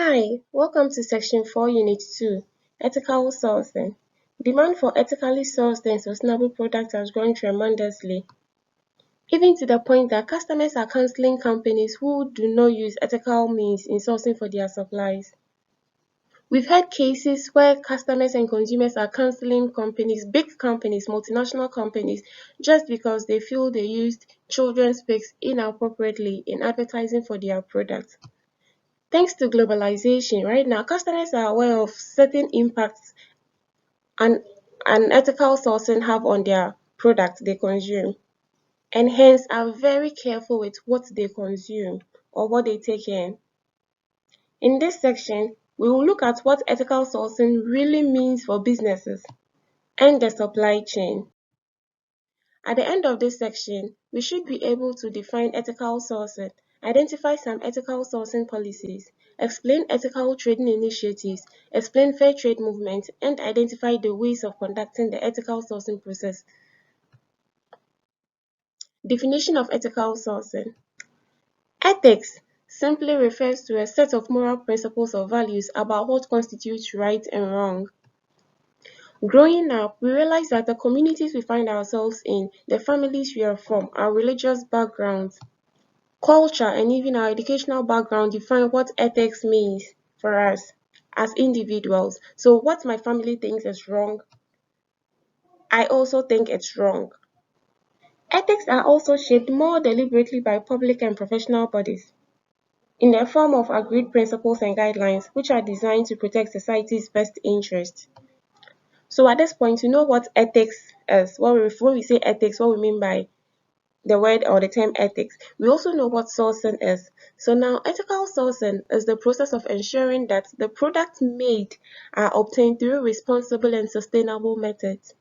Hi, welcome to Section 4, Unit 2, Ethical Sourcing. Demand for ethically sourced and sustainable products has grown tremendously, even to the point that customers are canceling companies who do not use ethical means in sourcing for their supplies. We've had cases where customers and consumers are canceling companies, big companies, multinational companies, just because they feel they used children's pics inappropriately in advertising for their products. Thanks to globalization, right now, customers are aware of certain impacts and unethical sourcing have on their products they consume, and hence are very careful with what they consume or what they take in. In this section, we will look at what ethical sourcing really means for businesses and the supply chain. At the end of this section, we should be able to define ethical sourcing, identify some ethical sourcing policies, explain ethical trading initiatives, explain fair trade movement, and identify the ways of conducting the ethical sourcing process. Definition of ethical sourcing. Ethics simply refers to a set of moral principles or values about what constitutes right and wrong. Growing up, we realize that the communities we find ourselves in, the families we are from, our religious backgrounds, culture, and even our educational background define what ethics means for us as individuals. So what my family thinks is wrong, I also think it's wrong. Ethics are also shaped more deliberately by public and professional bodies in the form of agreed principles and guidelines, which are designed to protect society's best interests. So at this point, you know what ethics is. When we say ethics, what we mean by the word or the term ethics. We also know what sourcing is. So now ethical sourcing is the process of ensuring that the products made are obtained through responsible and sustainable methods.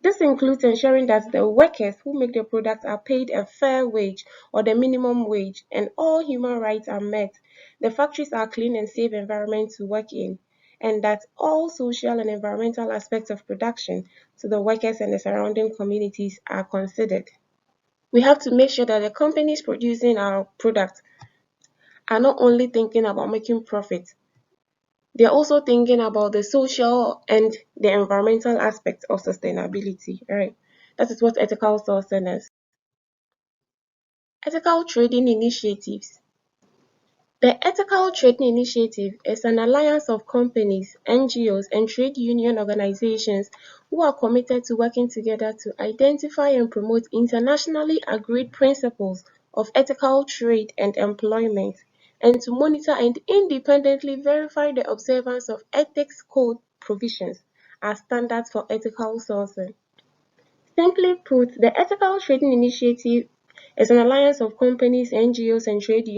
This includes ensuring that the workers who make the products are paid a fair wage or the minimum wage and all human rights are met. The factories are clean and safe environments to work in, and that all social and environmental aspects of production to the workers and the surrounding communities are considered. We have to make sure that the companies producing our products are not only thinking about making profit, they're also thinking about the social and the environmental aspects of sustainability, right? That is what ethical sourcing is. Ethical trading initiatives. The Ethical Trading Initiative is an alliance of companies, NGOs, and trade union organizations who are committed to working together to identify and promote internationally agreed principles of ethical trade and employment, and to monitor and independently verify the observance of ethics code provisions as standards for ethical sourcing. Simply put, the Ethical Trading Initiative is an alliance of companies, NGOs, and trade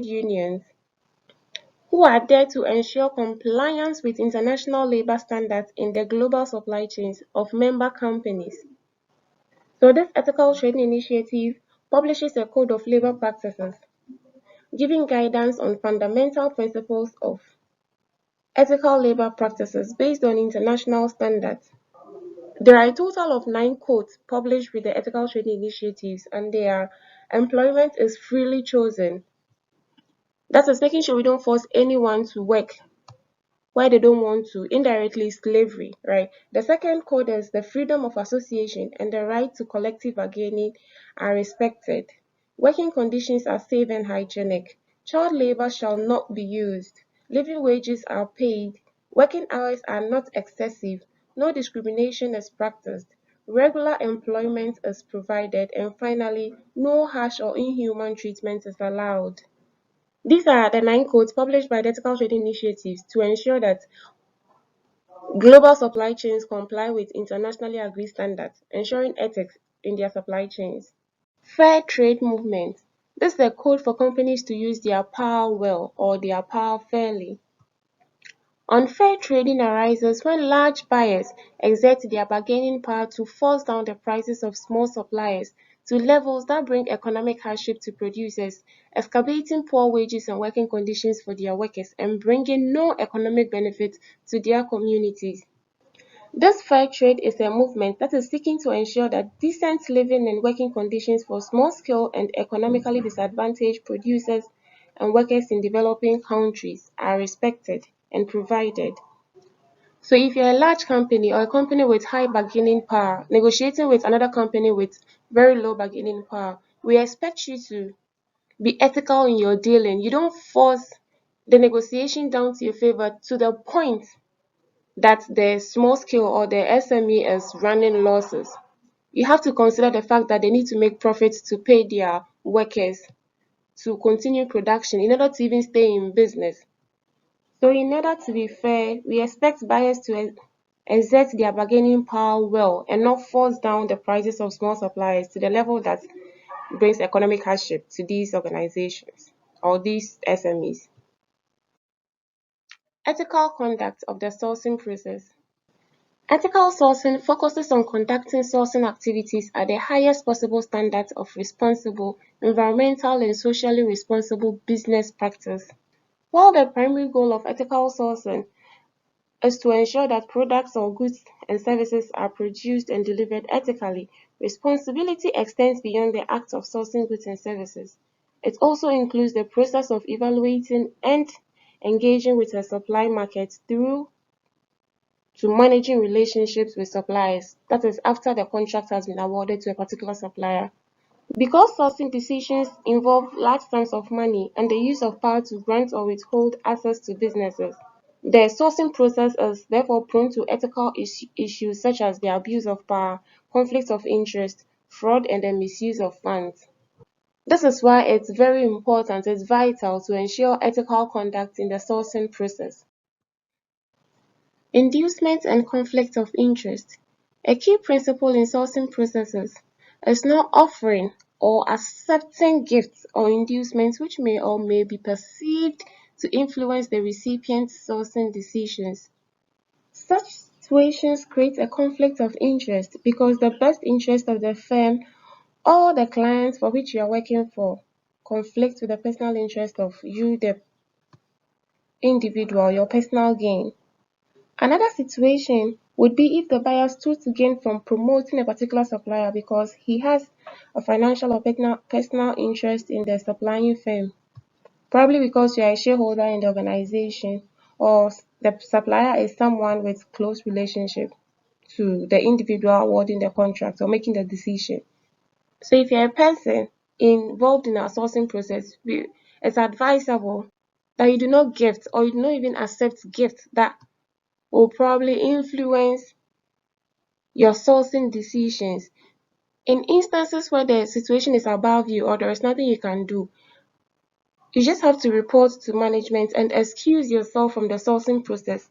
unions who are there to ensure compliance with international labor standards in the global supply chains of member companies. So this ethical trading initiative publishes a code of labor practices, giving guidance on fundamental principles of ethical labor practices based on international standards. There are a total of 9 codes published with the ethical trading initiatives, and they are: employment is freely chosen. That is making sure we don't force anyone to work why they don't want to, indirectly slavery, right? The second code is the freedom of association and the right to collective bargaining are respected. Working conditions are safe and hygienic. Child labor shall not be used. Living wages are paid. Working hours are not excessive. No discrimination is practiced. Regular employment is provided. And finally, no harsh or inhuman treatment is allowed. These are the 9 codes published by the Ethical Trading Initiatives to ensure that global supply chains comply with internationally agreed standards, ensuring ethics in their supply chains. Fair trade movement. This is a code for companies to use their power well or their power fairly. Unfair trading arises when large buyers exert their bargaining power to force down the prices of small suppliers to levels that bring economic hardship to producers, escalating poor wages and working conditions for their workers and bringing no economic benefit to their communities. This fair trade is a movement that is seeking to ensure that decent living and working conditions for small-scale and economically disadvantaged producers and workers in developing countries are respected and provided. So if you're a large company or a company with high bargaining power, negotiating with another company with very low bargaining power, we expect you to be ethical in your dealing. You don't force the negotiation down to your favor to the point that the small scale or the SME is running losses. You have to consider the fact that they need to make profits to pay their workers to continue production in order to even stay in business. So in order to be fair, we expect buyers to exert their bargaining power well and not force down the prices of small suppliers to the level that brings economic hardship to these organizations or these SMEs. Ethical conduct of the sourcing process. Ethical sourcing focuses on conducting sourcing activities at the highest possible standards of responsible, environmental and socially responsible business practice. While the primary goal of ethical sourcing is to ensure that products or goods and services are produced and delivered ethically, responsibility extends beyond the act of sourcing goods and services. It also includes the process of evaluating and engaging with a supply market through to managing relationships with suppliers, that is, after the contract has been awarded to a particular supplier. Because sourcing decisions involve large sums of money and the use of power to grant or withhold access to businesses, the sourcing process is therefore prone to ethical issues such as the abuse of power, conflict of interest, fraud, and the misuse of funds. This is why it's very important, it's vital to ensure ethical conduct in the sourcing process. Inducement and conflict of interest. A key principle in sourcing processes is not offering or accepting gifts or inducements which may be perceived to influence the recipient's sourcing decisions. Such situations create a conflict of interest because the best interest of the firm or the client for which you are working for conflicts with the personal interest of you, the individual, your personal gain. Another situation would be if the buyer stood to gain from promoting a particular supplier because he has a financial or personal interest in the supplying firm, probably because you are a shareholder in the organization or the supplier is someone with close relationship to the individual awarding the contract or making the decision. So if you're a person involved in our sourcing process, it's advisable that you do not gift or you do not even accept gifts that will probably influence your sourcing decisions. In instances where the situation is above you or there is nothing you can do, you just have to report to management and excuse yourself from the sourcing process.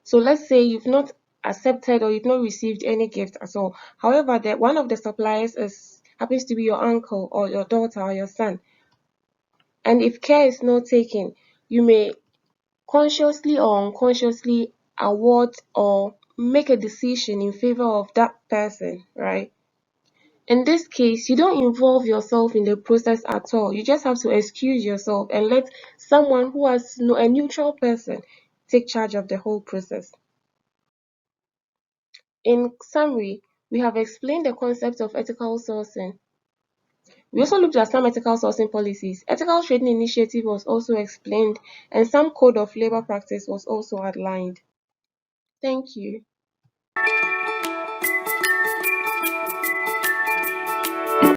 So let's say you've not accepted or you've not received any gift at all. However, one of the suppliers happens to be your uncle or your daughter or your son. And if care is not taken, you may consciously or unconsciously award or make a decision in favor of that person, right? In this case, you don't involve yourself in the process at all. You just have to excuse yourself and let someone who has a neutral person take charge of the whole process. In summary, we have explained the concept of ethical sourcing. We also looked at some ethical sourcing policies. Ethical trading initiative was also explained, and some code of labor practice was also outlined. Thank you.